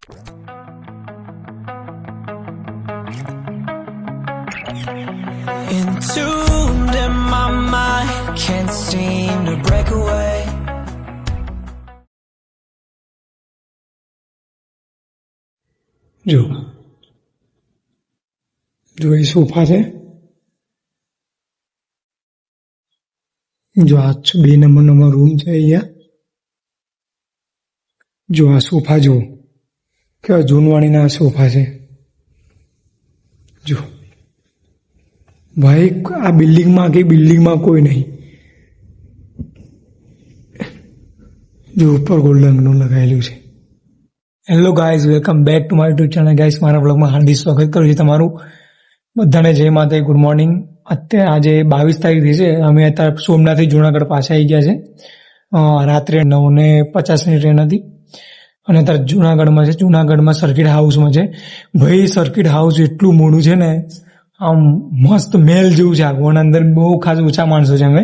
Entombed in my mind, can't seem to break away. જો એ sofa છે, જો આ 2 નંબરનો રૂમ છે અહીંયા. જો આ સોફા જો કેવા જૂનવાણીના સોફા છે. જો ભાઈ આ બિલ્ડિંગમાં કોઈ નહીં. જો ઉપર ગોલ્ડનનું લગાવેલું છે. Hello guys, welcome back to my YouTube channel. Guys, મારા બ્લોગમાં હાર્દિક સ્વાગત કરું છું તમારું બધાને. જય માતા, ગુડ મોર્નિંગ. અત્યારે આજે 22 તારીખ છે. અમે અત્યારે સોમનાથથી જુનાગઢ પાછા આવી ગયા છે. રાત્રે 9:50ની ટ્રેન હતી અને અત્યારે જુનાગઢમાં છે. જુનાગઢમાં સર્કિટ હાઉસમાં છે. ભાઈ સર્કિટ હાઉસ એટલું મોટું છે ને, આમ મસ્ત મહેલ જેવું છે આખું. અને અંદર બહુ ખાસ ઓછા માણસો છે અમે.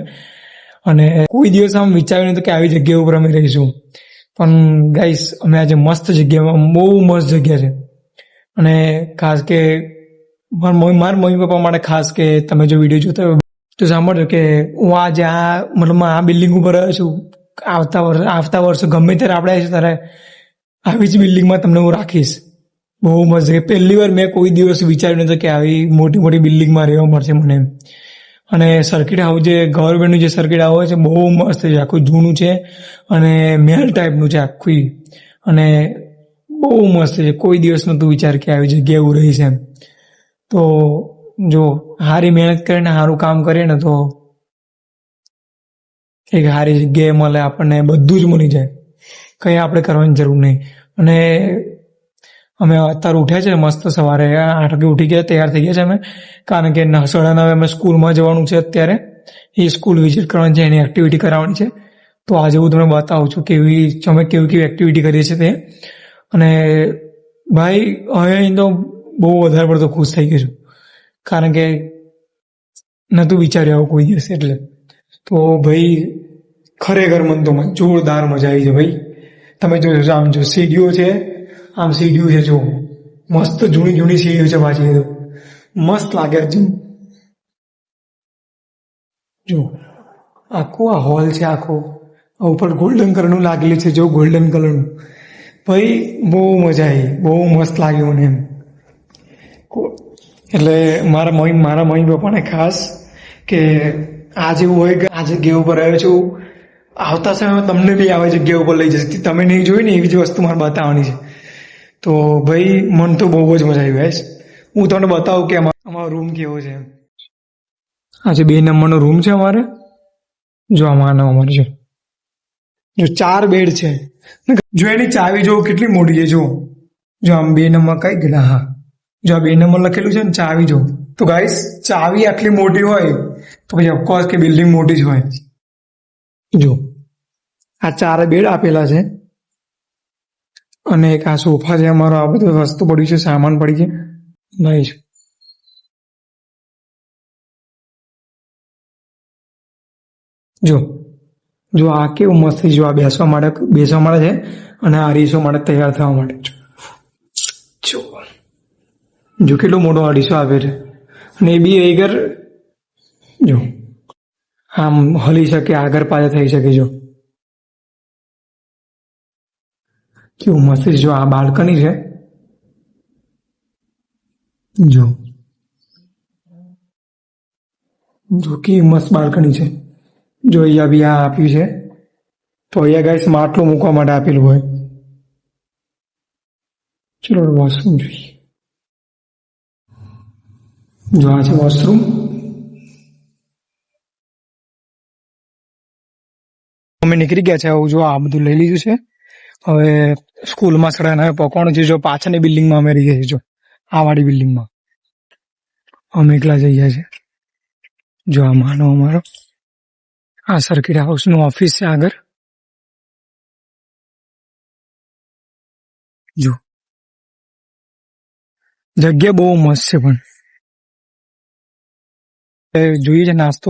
અને કોઈ દિવસ આમ વિચાર્યું નહીં કે આવી જગ્યા ઉપર અમે રહીશું. પણ ગાઈસ, અમે આજે મસ્ત જગ્યામાં, બહુ મસ્ત જગ્યા છે. અને ખાસ કે મારા મમ્મી પપ્પા માટે ખાસ કે તમે જો વિડીયો જોતા હોય તો સાંભળજો કે હું આજે આ બિલ્ડિંગ ઉપર રહ્યો છું. આવતા વર્ષે ગમે ત્યારે આપણે આવીશું ત્યારે આવી જ બિલ્ડિંગમાં તમને હું રાખીશ. બહુ મસ્ત છે. પહેલી વાર મેં કોઈ દિવસ વિચાર્યું નતું કે આવી મોટી મોટી બિલ્ડિંગમાં રહેવા મળશે મને એમ. અને સર્કિટ હાઉસ જે ગવર્મેન્ટનું જે સર્કિટ હાઉસ છે બહુ મસ્ત છે. આખું જૂનું છે અને મહેલ ટાઈપનું છે આખું. અને બહુ મસ્ત છે. કોઈ દિવસ નતું વિચાર કે આવી જગ્યાએ એવું રહીશ એમ. તો જો સારી મહેનત કરીને સારું કામ કરીએ ને તો એક સારી જગ્યાએ મળે આપણને. બધું જ મળી જાય, કંઈ આપણે કરવાની જરૂર નહીં. અને અમે અત્યારે ઉઠ્યા છે મસ્ત સવારે 8 વાગે ઉઠી ગયા, તૈયાર થઈ ગયા છે અમે. કારણ કે 9:30 અમે સ્કૂલમાં જવાનું છે. અત્યારે એ સ્કૂલ વિઝિટ કરવાની છે, એની એક્ટિવિટી કરાવવાની છે. તો આજે હું તમને બતાવું છું અમે કેવી એક્ટિવિટી કરીએ છીએ તે. અને ભાઈ હવે તો બહુ વધારે પડતો ખુશ થઈ ગયો છું, કારણ કે નહોતું વિચાર્યું આવું કોઈ દિવસ. એટલે તો ભાઈ ખરેખર મન તો જોરદાર મજા આવી છે ભાઈ. તમે જોજો, આમ જો સીડીઓ છે, આમ સીડીઓ છે. જો મસ્ત જૂની સીડીઓ છે પાછી. તો મસ્ત લાગે છે. જો આખો આ હોલ છે આખો. ઉપર ગોલ્ડન કલરનું લાગેલું છે. જો ગોલ્ડન કલરનું ભાઈ બહુ મજા આવી, બહુ મસ્ત લાગ્યું મને એમ. એટલે મારા મમ્મી પપ્પાને ખાસ કે આ જેવું હોય કે આ જગ્યા ઉપર આવ્યો છું, આવતા સમયમાં તમને બી આવા જગ્યા ઉપર લઈ જશે. તમે નહીં જોઈ ને એવી જ વસ્તુ મારે બતાવવાની છે. તો ભાઈ મને તો બહુ જ મજા આવી. ભાઈ હું તમને બતાવું કે અમારો રૂમ કેવો છે. આજે 2 નંબરનો રૂમ છે અમારે. જો અમારે છે. જો 4 બેડ છે. જો એની ચાવી જો કેટલી મોટી છે. જો આમ 2 નંબર કઈ ગયેલા. હા, જો આ 2 નંબર લખેલું છે ને, ચાવી જો. તો ગાઈસ, ચાવી આટલી મોટી હોય તો પછી ઓફકોર્સ કે બિલ્ડિંગ મોટી જ હોય. જો આ 4 બેડ આપેલા છે અને એક આ સોફા છે અમારો. આ બધું વસ્તુ પડ્યું છે, સામાન પડી છે ભાઈ. જો આ કેવું મસ્ત. જો આ બેસવા માટે છે અને આ અરીસો માટે તૈયાર થવા માટે. જો કેટલો મોટો અરીસો આપે છે. અને એ બી આગળ જો આમ હલી શકે, આગળ પાછળ થઈ શકે. જો કેવું મસ્ત છે. જો આ બાલ્કની છે. જો કેવી મસ્ત બાલ્કની છે. જો અહીંયા બી આ આપ્યું છે. તો અહીંયા ગાઈસ માટલું મૂકવા માટે આપેલું હોય. ચલો વોશરૂમ જોઈએ. જો આ છે વોશરૂમ. અમે નીકળી ગયા છે. જો આ બધું લઈ લીધું છે. હવે સ્કૂલમાં સડાને હવે પકવાનું છે. જો પાછળની બિલ્ડિંગમાં અમે રહીએ છીએ. જો આ વાળી બિલ્ડિંગમાં અમે એકલા જઈ ગયા છે. જો આ માનો અમારો આ સર્કિટ હાઉસનું ઓફિસ છે આગળ. જો જગ્યા બહુ મસ્ત છે. પણ જોઈએ છે નાસ્તો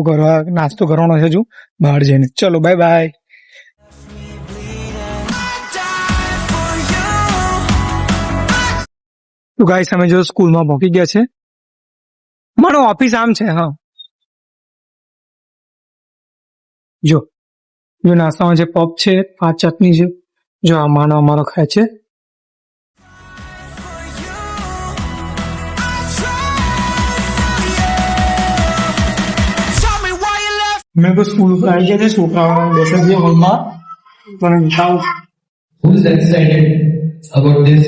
કરવાનો છે હજુ બહાર જઈને. ચલો બાય બાય. તો ગાઈસ અમે જો સ્કૂલમાં પહોંચી ગયા છે. મારો ઓફિસ આમ છે. હા જો જો નાસ્તામાં જે પપ છે, આ ચટણી છે, જો આ માનો અમારો ખાય છે. મેં તો સ્કૂલ ઉપર આવી ગયા છે. છોકરાઓ બેસે છે હોલમાં. પણ બતાવું Who's excited about this?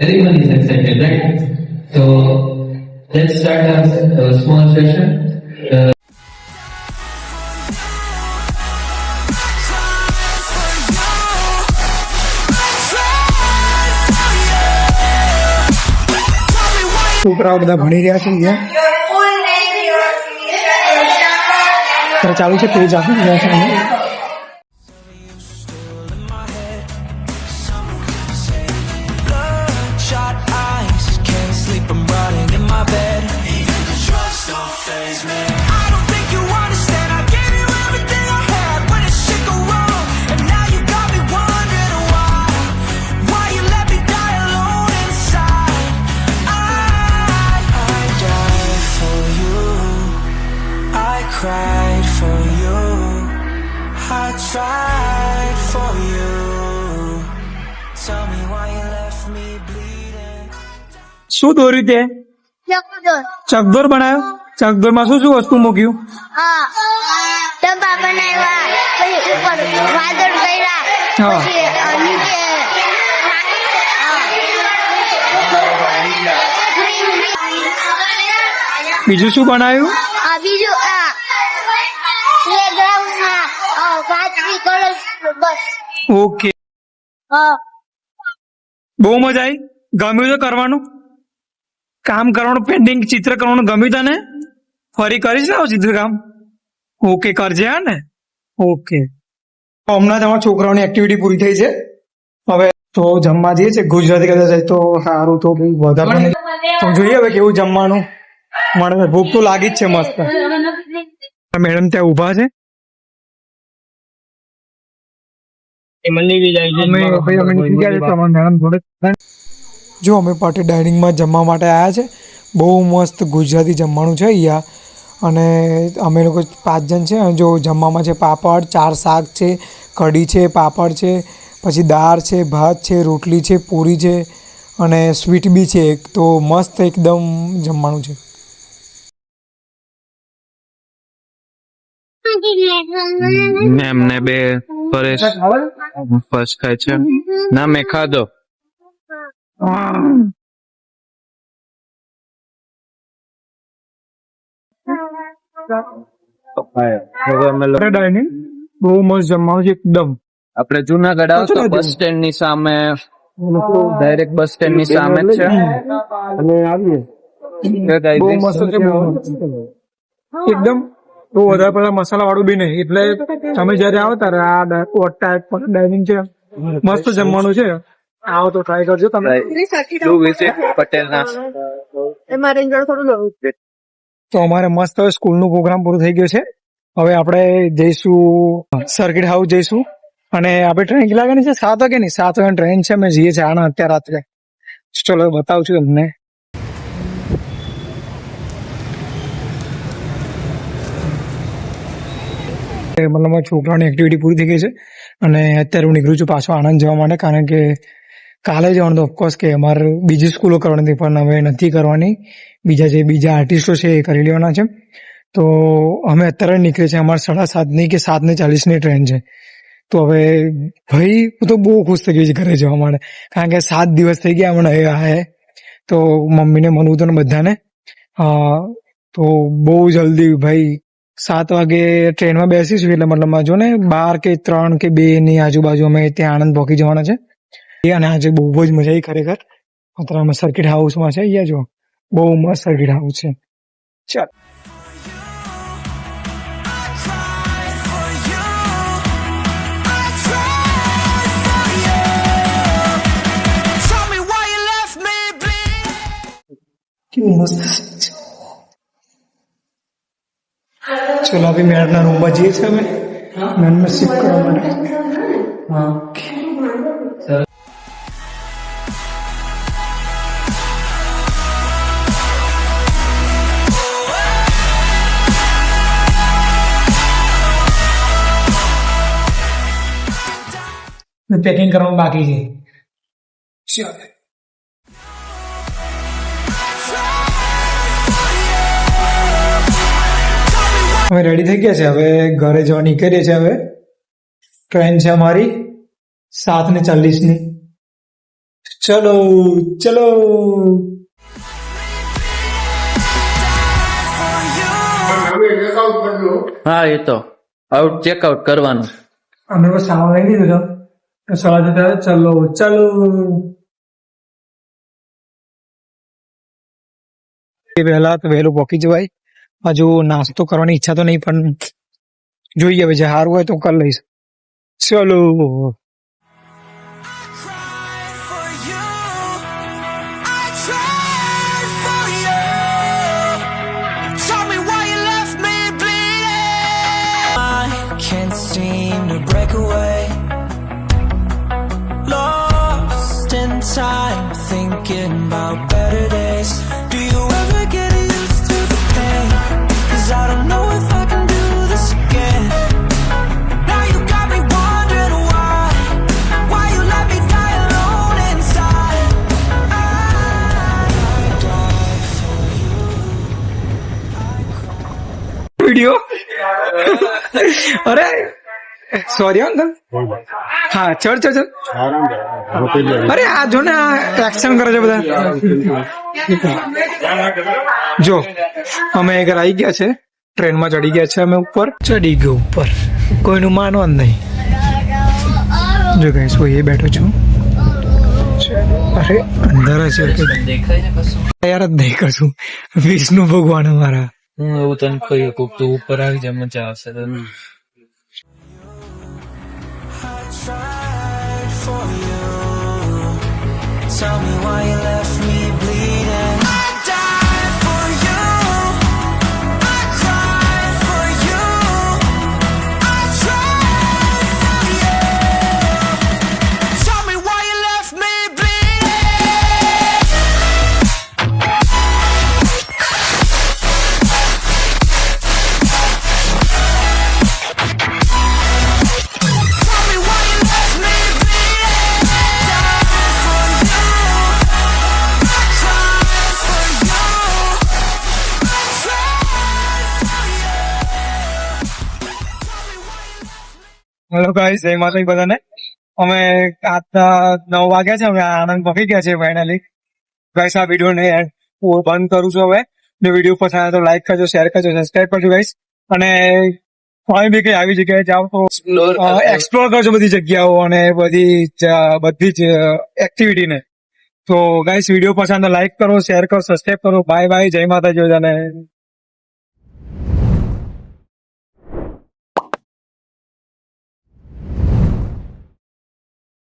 Everyone is excited, right? So let's start a small session. છોકરાઓ બધા ભણી રહ્યા છે. અત્યારે ચાલુ છે પેજ આપી રહ્યા છે. Bloodshot eyes, can't sleep, I'm rotting in my bed. Even the drugs don't faze me. I don't think you understand, I gave you everything I had when it shit go wrong. And now you got me wondering why you let me die alone inside. I died for you, I cried for you, I tried for you. Tell me why you left me bleeding. શું દોર્યું તે? ચકદોર બનાવ્યો. ચકદોરમાં શું શું વસ્તુ મૂક્યું? ડબ્બા બનાવ્યા, પછી ઉપર વાદળ કર્યા, હા. પછી નીચે બીજું શું બનાવ્યું? બીજું પ્લેગ્રાઉન્ડમાં વાંચવી કલર બસ. ઓકે. બહુ મજા આવી. ગમ્યું તો કરવાનું? કામ કરવાનું, પેન્ટિંગ, ચિત્ર કરવાનું ગમ્યું તને? ફરી કરીશ ને આવું ચિત્રકામ? ઓકે કરજે. હા ને? ઓકે. હમણાં તમારા છોકરાઓની એક્ટિવિટી પૂરી થઈ છે. હવે તો જમવા જઈએ છે. ગુજરાતી કદાચ તો સારું, તો બહુ વધારે નહીં. તો જોઈએ હવે કેવું જમવાનું મળે. ભૂખ તો લાગી જ છે મસ્ત. મેડમ ત્યાં ઊભા છે. જો અમે પાર્ટી ડાઇનિંગમાં જમવા માટે આવ્યા છે. બહુ મસ્ત ગુજરાતી જમવાનું છે અહીંયા. અને અમે લોકો 5 જણ છે. અને જો જમવામાં છે પાપડ, 4 શાક છે, કઢી છે, પાપડ છે, પછી દાળ છે, ભાત છે, રોટલી છે, પૂરી છે અને સ્વીટ બી છે એક. તો મસ્ત એકદમ જમવાનું છે. એમને બે પરેશ ફર્સ્ટ ખાય છે. ના મેં ખાધો. હવે અમે લોકો ડાઇનિંગ બહુ મસ્ત જમવાનું છે એકદમ. આપણે જુનાગઢ આવતો બસ સ્ટેન્ડ ની સામે, ડાયરેક્ટ બસ સ્ટેન્ડ ની સામે જ છે. અને આવીએ બહુ મસ્ત છે. એકદમ બહુ વધારે પેલા મસાલા વાળું બી નહીં. એટલે તમે જયારે આવો ત્યારે આ ડાઇનિંગ છે. મસ્ત જમવાનું છે. આવો તો ટ્રાય કરજો તમે. પટેલ ના તો અમારે મસ્ત સ્કૂલનું પ્રોગ્રામ પૂરો થઈ ગયો છે. હવે આપણે જઈશું સર્કિટ હાઉસ જઈશું. અને આપણે ટ્રેન કેટલા વાગ્યાની છે? 7 વાગ્યાની. 7 વાગ્યાની ટ્રેન છે. અમે જઈએ છીએ આના અત્યારે રાત્રે. ચલો બતાવું છું તમને. મતલબ છોકરાઓની એક્ટિવિટી પૂરી થઈ ગઈ છે. અને અત્યારે હું નીકળું છું પાછો આણંદ જવા માટે. કારણ કે કાલે જવાનું તો ઓફકોર્સ કે અમારે બીજી સ્કૂલો કરવાની હતી, પણ હવે નથી કરવાની. બીજા આર્ટિસ્ટો છે એ કરી લેવાના છે. તો અમે અત્યારે નીકળે છે. અમારે 7:30 કે 7:40 ટ્રેન છે. તો હવે ભાઈ હું તો બહુ ખુશ થઈ ગઈ છે ઘરે જવા માટે. કારણ કે 7 દિવસ થઈ ગયા હમણાં આયા. તો મમ્મીને મનવું હતું ને બધાને. તો બહુ જલ્દી ભાઈ 7 વાગે ટ્રેનમાં બેસીશું. એટલે મતલબ જો ને 12 કે 3 કે 2 ની આજુબાજુ અમે ત્યાં આણંદ પહોંચી જવાના છે. અને આજે બહુ જ મજા આવી ખરેખર. અત્યારે અમે સર્કિટ હાઉસમાં છે. અહીંયા જો બહુ મસ્ત સર્કિટ હાઉસ છે. ચાલ કેવું મસ્ત. ચલો અભી મેડમના રૂમમાં જઈએ છીએ અમે. મેડમને શિફ્ટ કરવા માટે. પેકિંગ કરવાનું બાકી છે. ચાલો અમે રેડી થઈ ગયા છે. હવે ઘરે જવા નીકળીએ છીએ. હવે ટ્રેન છે અમારી 7:40 ની. ચલો ચલો. હા એ તો આઉટ ચેકઆઉટ કરવાનું. અમે બસ સામાન લઈ લીધો તો સવારે જતા ચલો ચલો. વહેલા તો વહેલું પહોંચી જવાય. હજુ નાસ્તો કરવાની ઈચ્છા તો નહીં, પણ જોઈએ હવે જે સારું હોય તો કરી લઈશ. ચલો. cried for you. I tried for you. Tell me why you left me bleeding. I can't seem to break away. Lost in time, thinking about better days. Do you ever get used to the pain? 'Cause I don't know if I can do this again. Now you got me wondering why you let me die alone inside. I died for you. Video અરે sorry uncle. હા ચડ ચડ ચડ. અરે આ જો ને આ action કરે છે બધા. જો અમે ઘર આવી ગયા છે. ટ્રેનમાં ચડી ગયા છે. અમે ઉપર ચડી ગયો ઉપર. કોઈનું માનવાનું નહીં. જો ગાઈસ હું એ બેઠો છું. અરે અંદર છે કે દેખાય છે કશું? યાર જ નહીં કશું. વિષ્ણુ ભગવાન અમારા. હું એવું તને કહીએ કોક તો ઉપર આવી જાય મજા આવશે તને. I tried for you. Tell me why you left me bleeding. I died for you. I cried for you. I tried for you. Tell me why you left me bleeding. Tell me why you left me bleeding. Died for you. I cried for you. I tried for you. Hello guys, જય માતાજી બધાને. અમે રાતના 9 વાગ્યા છે. અમે આણંદ પહોંચી ગયા છે ફાઇનલી. ગાઈસ આ વિડીયોને હું બંધ કરું છું હવે. જો વિડીયો પસંદ આવે તો લાઈક કરજો, શેર કરજો, સબસ્ક્રાઇબ કરજો ગાઈસ. અને કોઈ બી કઈ આવી જગ્યાએ જાઓ તો એક્સપ્લોર કરજો બધી જગ્યાઓ અને બધી જ એક્ટિવિટીને. તો ગાઈસ વિડીયો પસંદ આવે તો લાઈક કરો, શેર કરો, સબસ્ક્રાઇબ કરો. બાય બાય, જય માતાજી બધાને.